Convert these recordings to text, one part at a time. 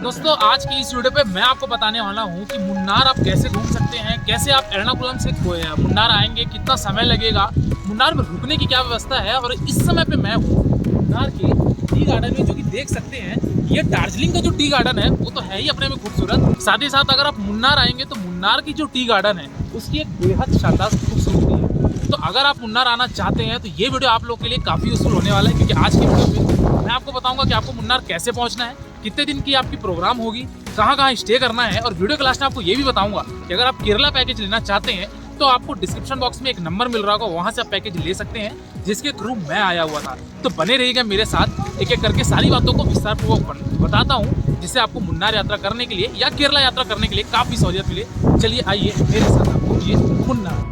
दोस्तों आज की इस वीडियो पे मैं आपको बताने वाला हूँ कि मुन्नार आप कैसे घूम सकते हैं, कैसे आप एर्नाकुलम से मुन्नार आएंगे, कितना समय लगेगा, मुन्नार में रुकने की क्या व्यवस्था है। और इस समय पे मैं हूँ मुन्नार के टी गार्डन में, जो कि देख सकते हैं ये दार्जिलिंग का जो टी गार्डन है वो तो है ही अपने में खूबसूरत। साथ ही साथ अगर आप मुन्नार आएंगे तो मुन्नार की जो टी गार्डन है उसकी एक बेहद शानदार खूबसूरती है। तो अगर आप मुन्नार आना चाहते हैं तो ये वीडियो आप लोग के लिए काफ़ी यूजफुल होने वाला है, क्योंकि आज की वीडियो में मैं आपको बताऊंगा कि आपको मुन्नार कैसे पहुंचना है, कितने दिन की आपकी प्रोग्राम होगी, कहाँ कहाँ स्टे करना है। और वीडियो के लास्ट में आपको ये भी बताऊंगा कि अगर आप केरला पैकेज लेना चाहते हैं तो आपको डिस्क्रिप्शन बॉक्स में एक नंबर मिल रहा होगा, वहाँ से आप पैकेज ले सकते हैं जिसके थ्रू मैं आया हुआ था। तो बने रहिएगा मेरे साथ, एक एक करके सारी बातों को विस्तारपूर्वक बताता हूँ, जिससे आपको मुन्नार यात्रा करने के लिए या केरला यात्रा करने के लिए काफ़ी सहूलियत मिले। चलिए आइए मेरे साथ, आपको ये मुन्नार।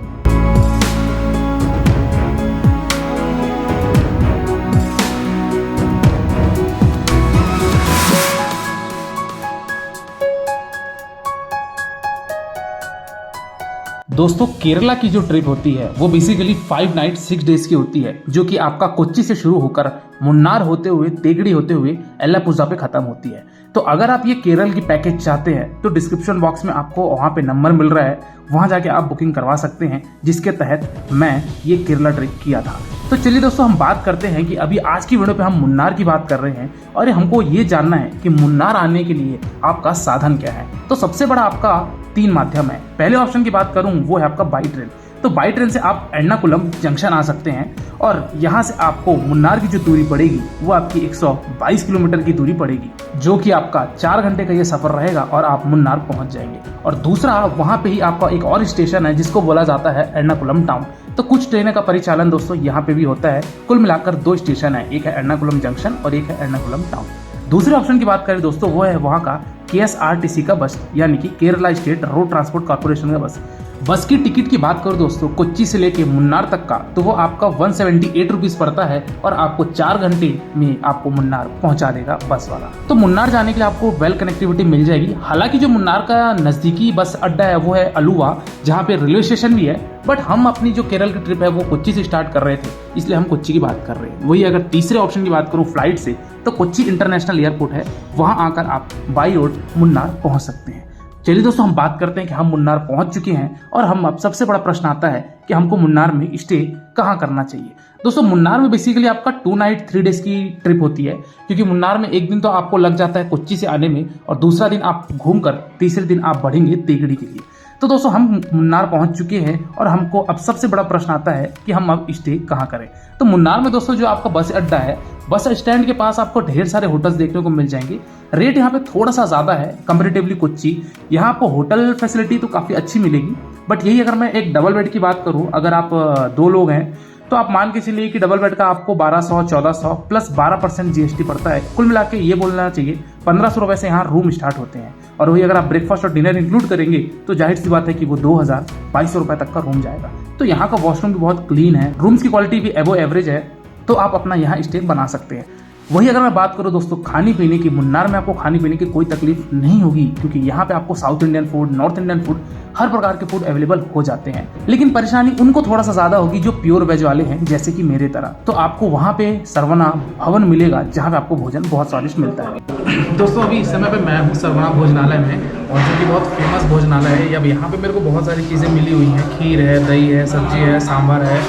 दोस्तों केरला की जो ट्रिप होती है वो बेसिकली 5 नाइट 6 डेज की होती है, जो कि आपका कोच्चि से शुरू होकर मुन्नार होते हुए तेगड़ी होते हुए एल्लापुझा पे खत्म होती है। तो अगर आप ये केरल की पैकेज चाहते हैं तो डिस्क्रिप्शन बॉक्स में आपको वहाँ पे नंबर मिल रहा है, वहाँ जाके आप बुकिंग करवा सकते हैं, जिसके तहत मैं ये केरला ट्रिप किया था। तो चलिए दोस्तों हम बात करते हैं कि अभी आज की वीडियो पे हम मुन्नार की बात कर रहे हैं और हमको ये जानना है कि मुन्नार आने के लिए आपका साधन क्या है। तो सबसे बड़ा आपका 3 माध्यम है। पहले ऑप्शन की बात करूं वो है आपका बाई ट्रेन। तो बाई ट्रेन से आप एर्नाकुलम जंक्शन आ सकते हैं और यहाँ से आपको मुन्नार की जो दूरी पड़ेगी वो आपकी 122 किलोमीटर की दूरी पड़ेगी, जो कि आपका 4 घंटे का ये सफर रहेगा और आप मुन्नार पहुंच जाएंगे। और दूसरा वहाँ पे ही आपका एक और स्टेशन है जिसको बोला जाता है एर्नाकुलम टाउन। तो कुछ ट्रेनों का परिचालन दोस्तों यहाँ पे भी होता है। कुल मिलाकर 2 स्टेशन है, एक है एर्नाकुलम जंक्शन और एक है एर्नाकुलम टाउन। दूसरे ऑप्शन की बात करें दोस्तों वो है वहाँ का KSRTC का बस, यानी कि Kerala state road transport corporation का बस। बस की टिकट की बात करो दोस्तों कोच्चि से लेके मुन्नार तक का, तो वो आपका 178 रुपीज़ पड़ता है और आपको 4 घंटे में आपको मुन्नार पहुंचा देगा बस वाला। तो मुन्नार जाने के लिए आपको वेल कनेक्टिविटी मिल जाएगी। हालांकि जो मुन्नार का नज़दीकी बस अड्डा है वो है अलुवा, जहाँ पे रेलवे स्टेशन भी है, बट हम अपनी जो केरल की ट्रिप है वो कोच्चि से स्टार्ट कर रहे थे, इसलिए हम कोच्चि की बात कर रहे हैं। वही अगर तीसरे ऑप्शन की बात करूँ फ्लाइट से, तो कोच्चि इंटरनेशनल एयरपोर्ट है, वहाँ आकर आप बाई रोड मुन्नार पहुँच सकते हैं। चलिए दोस्तों हम बात करते हैं कि हम मुन्नार पहुंच चुके हैं और हम अब सबसे बड़ा प्रश्न आता है कि हमको मुन्नार में स्टे कहाँ करना चाहिए। दोस्तों मुन्नार में बेसिकली आपका 2 नाइट 3 डेज की ट्रिप होती है, क्योंकि मुन्नार में एक दिन तो आपको लग जाता है कोच्चि से आने में और दूसरा दिन आप घूमकर तीसरे दिन आप बढ़ेंगे तेगड़ी के लिए। तो दोस्तों हम मुन्नार पहुंच चुके हैं और हमको अब सबसे बड़ा प्रश्न आता है कि हम अब स्टे कहाँ करें। तो मुन्नार में दोस्तों जो आपका बस अड्डा है, बस स्टैंड के पास आपको ढेर सारे होटल्स देखने को मिल जाएंगे। रेट यहाँ पे थोड़ा सा ज़्यादा है कंपेरेटिवली कोच्चि। यहाँ आपको होटल फैसिलिटी तो काफ़ी अच्छी मिलेगी, बट यही अगर मैं एक डबल बेड की बात करूँ, अगर आप 2 लोग हैं तो आप मान के चलिए कि डबल बेड का आपको 1200-1400 प्लस 12% GST पड़ता है। कुल मिला के ये बोलना चाहिए 1500 रुपये से यहाँ रूम स्टार्ट होते हैं। और वही अगर आप ब्रेकफास्ट और डिनर इंक्लूड करेंगे तो जाहिर सी बात है कि वो 2200 रुपये तक का रूम जाएगा। तो यहाँ का वॉशरूम भी बहुत क्लीन है, रूम्स की क्वालिटी भी एबो एवरेज है, तो आप अपना यहाँ स्टे बना सकते हैं। वही अगर मैं बात करूँ दोस्तों खाने पीने की, मुन्नार में आपको खाने पीने की कोई तकलीफ नहीं होगी, क्योंकि यहाँ पे आपको south Indian food, north Indian food, हर प्रकार के फूड अवेलेबल हो जाते हैं। लेकिन परेशानी उनको थोड़ा सा ज़्यादा होगी जो प्योर वेज वाले हैं, जैसे कि मेरे तरह। तो आपको वहाँ पे सरवना भवन मिलेगा, जहाँ पे आपको भोजन बहुत स्वादिष्ट मिलता है। दोस्तों अभी इस समय पे मैं हूँ सरवना भोजनालय में, और जो कि बहुत फेमस भोजनालय है। अब यहाँ पे मेरे को बहुत सारी चीज़ें मिली हुई हैं, खीर है, दही है, सब्जी है, सांभर है,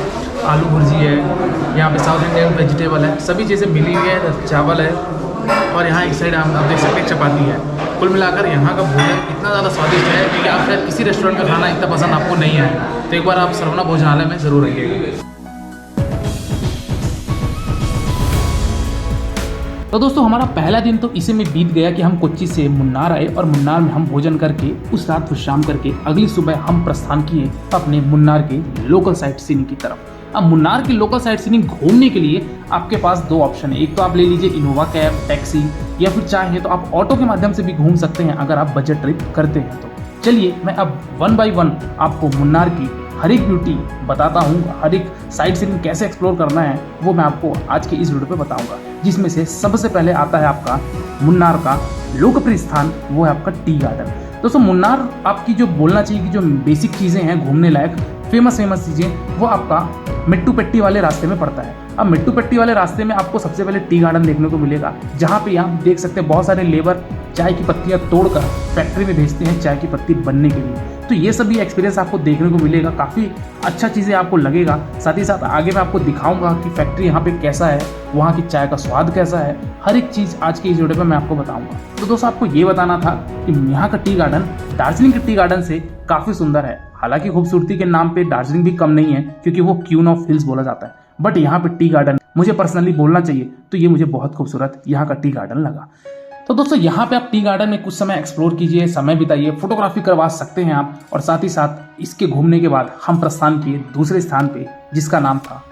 आलू भुर्जी है, यहाँ पे साउथ इंडियन वेजिटेबल है, सभी चीज़ें मिली हुई है, चावल है, और यहाँ एक साइड आप देख सकते हैं चपाती है। कुल मिलाकर यहाँ का भोजन इतना ज़्यादा स्वादिष्ट है कि आप शायद किसी रेस्टोरेंट में खाना इतना पसंद आपको नहीं है। तो एक बार आप सरवना भोजनालय में ज़रूर आइएगा। तो दोस्तों हमारा पहला दिन तो इसी में बीत गया कि हम कोच्चि से मुन्नार आए और मुन्नार में हम भोजन करके उस रात विश्राम करके अगली सुबह हम प्रस्थान किए अपने मुन्नार के लोकल साइट सीइंग की तरफ। अब मुन्नार की लोकल साइट सीइंग घूमने के लिए आपके पास 2 ऑप्शन है। एक तो आप ले लीजिए इनोवा कैब, टैक्सी, या फिर चाहे तो आप ऑटो के माध्यम से भी घूम सकते हैं अगर आप बजट ट्रिप करते हैं तो। चलिए मैं अब 1 बाय 1 आपको मुन्नार की हर एक ब्यूटी बताता हूँ, हर एक साइट सीइंग कैसे एक्सप्लोर करना है वो मैं आपको आज के इस वीडियो पे बताऊंगा। जिसमें से सबसे पहले आता है आपका मुन्नार का लोकप्रिय स्थान, वो है आपका टी गार्डन। दोस्तों मुन्नार आपकी जो बोलना चाहिए कि जो बेसिक चीज़ें हैं घूमने लायक, फेमस चीज़ें, वो आपका मिट्टू पेट्टी वाले रास्ते में पड़ता है। अब मिट्टूपट्टी वाले रास्ते में आपको सबसे पहले टी गार्डन देखने को मिलेगा, जहाँ पे आप देख सकते हैं बहुत सारे लेबर चाय की पत्तियां तोड़कर फैक्ट्री में भेजते हैं चाय की पत्ती बनने के लिए। तो ये सभी एक्सपीरियंस आपको देखने को मिलेगा, काफ़ी अच्छा चीज़ें आपको लगेगा। साथ ही साथ आगे मैं आपको दिखाऊंगा कि फैक्ट्री यहाँ पे कैसा है, वहाँ की चाय का स्वाद कैसा है, हर एक चीज़ आज के इस वीडियो पे मैं आपको बताऊंगा। तो दोस्तों आपको ये बताना था कि यहाँ का टी गार्डन दार्जिलिंग के टी गार्डन से काफ़ी सुंदर है। हालांकि खूबसूरती के नाम पे दार्जिलिंग भी कम नहीं है, क्योंकि वो क्वीन ऑफ हिल्स बोला जाता है, बट यहाँ पे टी गार्डन मुझे पर्सनली बोलना चाहिए तो ये मुझे बहुत खूबसूरत यहाँ का टी गार्डन लगा। तो दोस्तों यहाँ पे आप टी गार्डन में कुछ समय एक्सप्लोर कीजिए, समय बिताइए, फोटोग्राफी करवा सकते हैं आप। और साथ ही साथ इसके घूमने के बाद हम प्रस्थान किए दूसरे स्थान पे, जिसका नाम था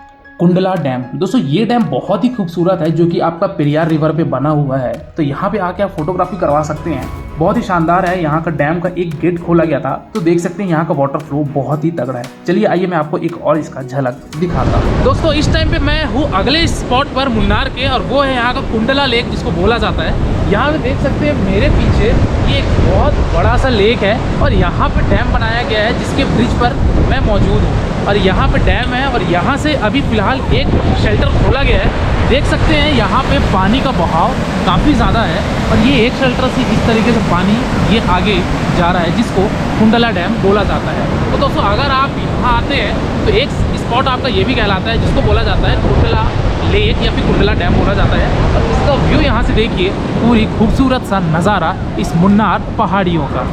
कुंडला डैम। दोस्तों ये डैम बहुत ही खूबसूरत है, जो कि आपका पेरियार रिवर पे बना हुआ है। तो यहाँ पे आके आप फोटोग्राफी करवा सकते हैं, बहुत ही शानदार है। यहाँ का डैम का एक गेट खोला गया था, तो देख सकते हैं यहाँ का वाटर फ्लो बहुत ही तगड़ा है। चलिए आइए मैं आपको एक और इसका झलक दिखाता हूँ। दोस्तों इस टाइम पे मैं हूँ अगले स्पॉट पर मुन्नार के, और वो है यहाँ का कुंडला लेक, जिसको बोला जाता है। यहाँ पे देख सकते हैं मेरे पीछे ये एक बहुत बड़ा सा लेक है, और यहाँ पे डैम बनाया गया है, जिसके ब्रिज पर मैं मौजूद हूँ। और यहाँ पे डैम है, और यहाँ से अभी फिलहाल एक शेल्टर खोला गया है। देख सकते हैं यहाँ पे पानी का बहाव काफ़ी ज़्यादा है, और ये एक शेल्टर से इस तरीके से पानी ये आगे जा रहा है, जिसको कुंडला डैम बोला जाता है। तो दोस्तों अगर आप यहाँ आते हैं तो एक स्पॉट आपका ये भी कहलाता है, जिसको बोला जाता है कुंडला लेक या फिर कुंडला डैम बोला जाता है। और इसका व्यू यहाँ से देखिए, पूरी खूबसूरत सा नज़ारा इस मुन्नार पहाड़ियों का।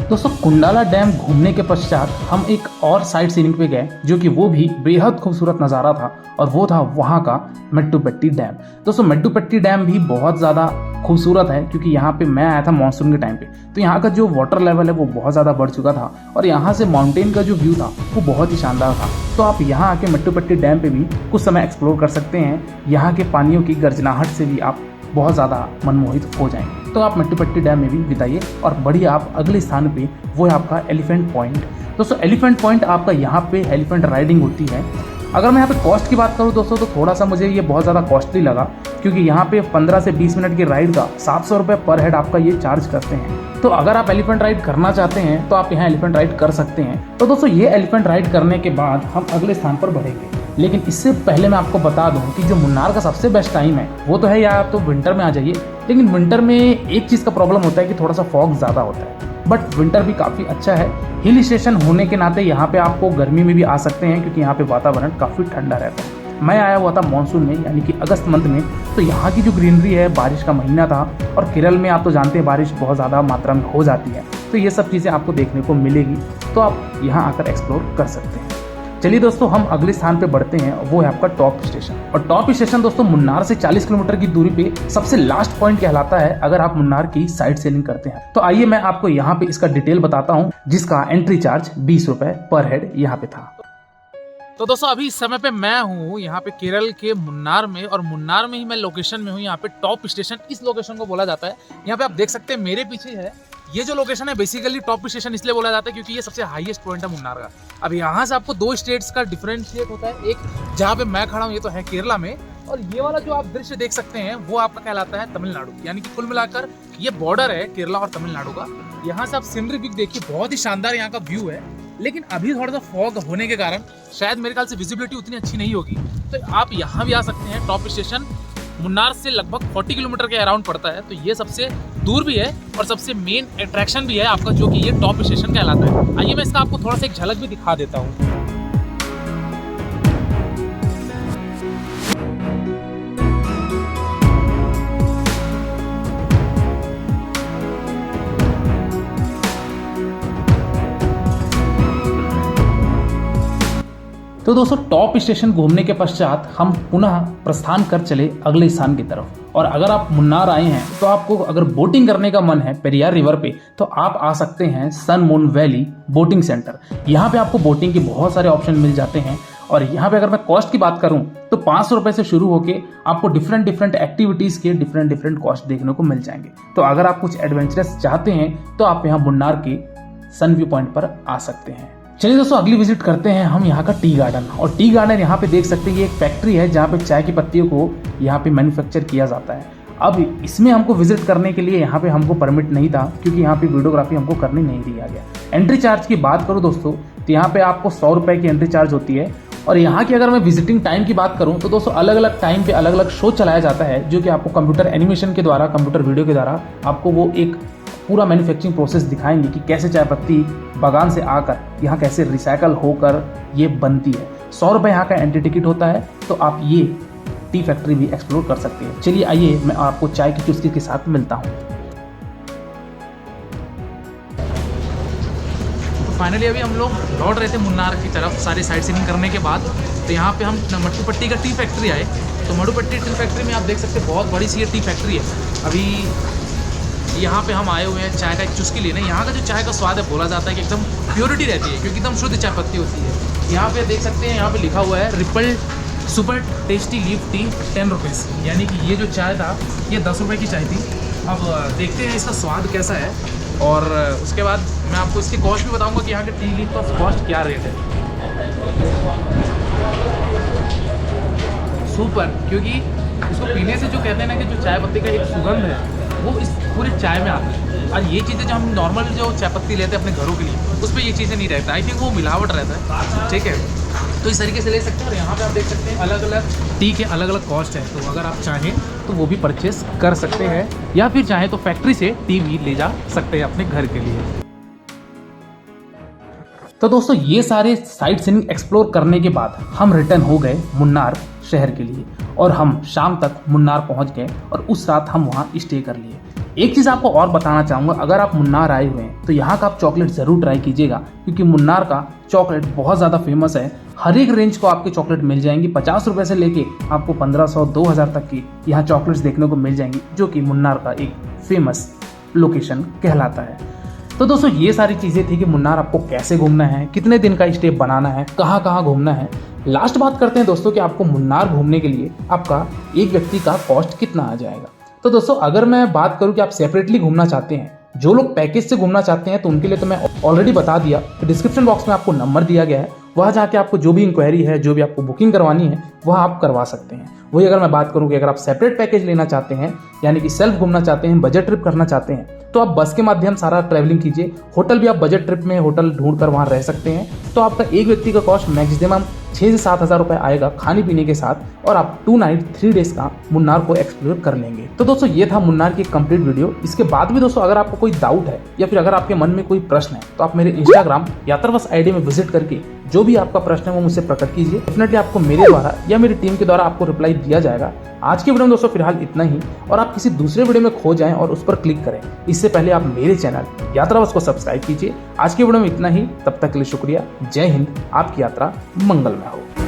दोस्तों कुंडला डैम घूमने के पश्चात हम एक और साइड सीइंग पे गए, जो कि वो भी बेहद खूबसूरत नज़ारा था, और वो था वहाँ का मेट्टूपट्टी डैम। दोस्तों मेट्टूपट्टी डैम भी बहुत ज़्यादा खूबसूरत है, क्योंकि यहाँ पे मैं आया था मानसून के टाइम पे, तो यहाँ का जो वाटर लेवल है वो बहुत ज़्यादा बढ़ चुका था, और यहाँ से माउंटेन का जो व्यू था वो बहुत ही शानदार था। तो आप यहाँ आके मेट्टूपट्टी डैम पे भी कुछ समय एक्सप्लोर कर सकते हैं। यहाँ के पानियों की गर्जनाहट से भी आप बहुत ज़्यादा मनमोहित हो जाएंगे। तो आप मेट्टूपट्टी डैम में भी बिताइए, और बढ़िए आप अगले स्थान पे वो है आपका एलिफेंट पॉइंट। दोस्तों एलिफेंट पॉइंट आपका यहाँ पे एलिफेंट राइडिंग होती है। अगर मैं यहाँ पे कॉस्ट की बात करूँ दोस्तों, तो थोड़ा सा मुझे ये बहुत ज़्यादा कॉस्टली लगा, क्योंकि यहाँ पे 15 से 20 मिनट की राइड का 700 रुपये पर हेड आपका ये चार्ज करते हैं। तो अगर आप एलिफेंट राइड करना चाहते हैं तो आप यहाँ एलिफेंट राइड कर सकते हैं। तो दोस्तों ये एलिफेंट राइड करने के बाद हम अगले स्थान पर बढ़ेंगे, लेकिन इससे पहले मैं आपको बता दूं कि जो मुन्नार का सबसे बेस्ट टाइम है वो तो है या तो विंटर में आ जाइए। लेकिन विंटर में एक चीज़ का प्रॉब्लम होता है कि थोड़ा सा फॉग ज़्यादा होता है, बट विंटर भी काफ़ी अच्छा है। हिल स्टेशन होने के नाते यहाँ पे आपको गर्मी में भी आ सकते हैं, क्योंकि यहाँ पे वातावरण काफ़ी ठंडा रहता है। मैं आया हुआ था मानसून में, यानी कि अगस्त मंथ में, तो यहाँ की जो ग्रीनरी है, बारिश का महीना था, और केरल में आप तो जानते हैं बारिश बहुत ज़्यादा मात्रा में हो जाती है, तो ये सब चीज़ें आपको देखने को मिलेगी। तो आप यहाँ आकर एक्सप्लोर कर सकते हैं। चलिए दोस्तों हम अगले स्थान पे बढ़ते हैं, वो है आपका टॉप स्टेशन। और टॉप स्टेशन दोस्तों मुन्नार से 40 किलोमीटर की दूरी पे सबसे लास्ट पॉइंट कहलाता है, अगर आप मुन्नार की साइड सेलिंग करते हैं। तो आइए मैं आपको यहाँ पे इसका डिटेल बताता हूँ, जिसका एंट्री चार्ज 20 रुपए पर हेड यहाँ पे था। तो दोस्तों अभी इस समय पे मैं हूँ यहाँ पे केरल के मुन्नार में, और मुन्नार में ही मैं लोकेशन में हूँ। यहाँ पे टॉप स्टेशन इस लोकेशन को बोला जाता है। यहाँ पे आप देख सकते हैं मेरे पीछे है ये जो लोकेशन है, बेसिकली टॉप स्टेशन इसलिए बोला जाता है क्योंकि ये सबसे हाईएस्ट पॉइंट है मुन्नार का। अब यहाँ से आपको दो स्टेट्स का डिफरेंशिएट होता है, एक जहाँ पे मैं खड़ा हूँ ये तो है केरला में, और ये वाला जो आप दृश्य देख सकते हैं वो आपका कहलाता है तमिलनाडु। यानी कि कुल मिलाकर ये बॉर्डर है केरला और तमिलनाडु का। यहाँ से आप सीनरी व्यू देखिए, बहुत ही शानदार यहाँ का व्यू है। लेकिन अभी थोड़ा सा फॉग होने के कारण शायद मेरे ख्याल से विजिबिलिटी उतनी अच्छी नहीं होगी, तो आप यहाँ भी आ सकते हैं। टॉप स्टेशन मुन्नार से लगभग 40 किलोमीटर के अराउंड पड़ता है, तो ये सबसे दूर भी है और सबसे मेन अट्रैक्शन भी है आपका, जो कि ये टॉप स्टेशन कहलाता है। आइए मैं इसका आपको थोड़ा सा एक झलक भी दिखा देता हूँ। तो दोस्तों टॉप स्टेशन घूमने के पश्चात हम पुनः प्रस्थान कर चले अगले स्थान की तरफ। और अगर आप मुन्नार आए हैं तो आपको अगर बोटिंग करने का मन है पेरियार रिवर पे, तो आप आ सकते हैं Sun Moon Valley boating centre. यहाँ पे आपको बोटिंग के बहुत सारे ऑप्शन मिल जाते हैं। और यहाँ पे अगर मैं कॉस्ट की बात करूँ तो 500 रुपये से शुरू होके आपको डिफरेंट एक्टिविटीज़ के डिफरेंट कॉस्ट देखने को मिल जाएंगे। तो अगर आप कुछ एडवेंचरस चाहते हैं तो आप यहाँ मुन्नार के सन व्यू पॉइंट पर आ सकते हैं। चलिए दोस्तों अगली विजिट करते हैं हम यहाँ का टी गार्डन। और टी गार्डन यहाँ पे देख सकते हैं ये एक फैक्ट्री है जहाँ पे चाय की पत्तियों को यहाँ पे मैन्युफैक्चर किया जाता है। अब इसमें हमको विजिट करने के लिए यहाँ पे हमको परमिट नहीं था, क्योंकि यहाँ पे वीडियोग्राफी हमको करने नहीं दिया गया। एंट्री चार्ज की बात करूँ दोस्तों, तो यहाँ पे आपको 100 रुपये की एंट्री चार्ज होती है। और यहाँ की अगर मैं विजिटिंग टाइम की बात करूँ तो दोस्तों अलग अलग टाइम पे अलग अलग शो चलाया जाता है, जो कि आपको कंप्यूटर एनिमेशन के द्वारा, कंप्यूटर वीडियो के द्वारा आपको वो एक पूरा मैन्युफैक्चरिंग प्रोसेस दिखाएंगे कि कैसे चाय पत्ती बागान से आकर यहाँ कैसे रिसाइकल होकर ये बनती है। 100 रुपये यहाँ का एंट्री टिकट होता है, तो आप ये टी फैक्ट्री भी एक्सप्लोर कर सकते हैं। चलिए आइए मैं आपको चाय की चुस्की के साथ मिलता हूँ। तो फाइनली अभी हम लोग लौट रहे थे मुन्नार की तरफ सारी साइट सीइंग करने के बाद। तो यहाँ पे हम मट्टूपट्टी का टी फैक्ट्री आए। तो मट्टूपट्टी टी फैक्ट्री में आप देख सकते हैं बहुत बड़ी सी ये टी फैक्ट्री है। अभी यहाँ पे हम आए हुए हैं चाय का एक चुस्की लेने। यहाँ का जो चाय का स्वाद है, बोला जाता है कि एकदम प्योरिटी रहती है, क्योंकि एकदम शुद्ध चाय पत्ती होती है। यहाँ पे देख सकते हैं, यहाँ पे लिखा हुआ है ripple super tasty leaf tea 10 rupees, यानी कि ये जो चाय था ये 10 रुपये की चाय थी। अब देखते हैं इसका स्वाद कैसा है, और उसके बाद मैं आपको इसकी कॉस्ट भी बताऊंगा कि यहाँ के टी लीफ का कॉस्ट क्या रेट है। सुपर, क्योंकि इसको पीने से जो कहते हैं ना कि जो चाय पत्ती का एक सुगंध है वो इस पूरी चाय में आती है। और ये चीज़ें जो हम नॉर्मल जो चाय पत्ती लेते हैं अपने घरों के लिए, उस पर ये चीज़ें नहीं रहता। आई थिंक वो मिलावट रहता है, ठीक है। तो इस तरीके से ले सकते हैं। और यहाँ पे आप देख सकते हैं अलग अलग टी के अलग अलग कॉस्ट है, तो अगर आप चाहें तो वो भी परचेस कर सकते हैं, या फिर चाहें तो फैक्ट्री से टी भी ले जा सकते हैं अपने घर के लिए। तो दोस्तों ये सारे साइट सीइंग एक्सप्लोर करने के बाद हम रिटर्न हो गए मुन्नार शहर के लिए, और हम शाम तक मुन्नार पहुंच गए और उस रात हम वहां स्टे कर लिए। एक चीज़ आपको और बताना चाहूँगा, अगर आप मुन्नार आए हुए हैं तो यहाँ का आप चॉकलेट ज़रूर ट्राई कीजिएगा, क्योंकि मुन्नार का चॉकलेट बहुत ज़्यादा फेमस है। हर एक रेंज को आपके चॉकलेट मिल जाएंगी, 50 रुपये से लेके आपको 1500-2000 तक की यहाँ चॉकलेट्स देखने को मिल जाएंगी, जो कि मुन्नार का एक फेमस लोकेशन कहलाता है। तो दोस्तों ये सारी चीज़ें थी कि मुन्नार आपको कैसे घूमना है, कितने दिन का स्टे बनाना है, कहाँ कहाँ घूमना है। लास्ट बात करते हैं दोस्तों कि आपको मुन्नार घूमने के लिए आपका एक व्यक्ति का कॉस्ट कितना आ जाएगा। तो दोस्तों अगर मैं बात करूं कि आप सेपरेटली घूमना चाहते हैं, जो लोग पैकेज से घूमना चाहते हैं, तो उनके लिए तो मैं ऑलरेडी बता दिया कि डिस्क्रिप्शन बॉक्स में आपको नंबर दिया गया है, वहाँ जाके आपको जो भी इंक्वायरी है, जो भी आपको बुकिंग करवानी है, वह आप करवा सकते हैं। वही अगर मैं बात करूँ कि अगर आप सेपरेट पैकेज लेना चाहते हैं, यानी कि सेल्फ घूमना चाहते हैं, बजट ट्रिप करना चाहते हैं, तो आप बस के माध्यम सारा ट्रैवलिंग कीजिए। होटल भी आप बजट ट्रिप में होटल ढूंढ कर वहाँ रह सकते हैं। तो आपका एक व्यक्ति का कॉस्ट मैक्सिमम 6 से 7 हज़ार रुपये आएगा खाने पीने के साथ, और आप 2 नाइट 3 डेज का मुन्नार को एक्सप्लोर कर लेंगे। तो दोस्तों ये था मुन्नार की कंप्लीट वीडियो। इसके बाद भी दोस्तों अगर आपको कोई डाउट है, या फिर अगर आपके मन में कोई प्रश्न है, तो आप मेरे इंस्टाग्राम यात्राबस आईडी में विजिट करके जो भी आपका प्रश्न है वो मुझसे प्रकट कीजिए। डेफिनेटली आपको मेरे द्वारा या मेरी टीम के द्वारा आपको रिप्लाई दिया जाएगा। आज के वीडियो में दोस्तों फिलहाल इतना ही, और आप किसी दूसरे वीडियो में खो जाएं और उस पर क्लिक करें, इससे पहले आप मेरे चैनल यात्राबस को सब्सक्राइब कीजिए। आज के वीडियो में इतना ही, तब तक के लिए शुक्रिया। जय हिंद, आपकी यात्रा मंगलमय हो।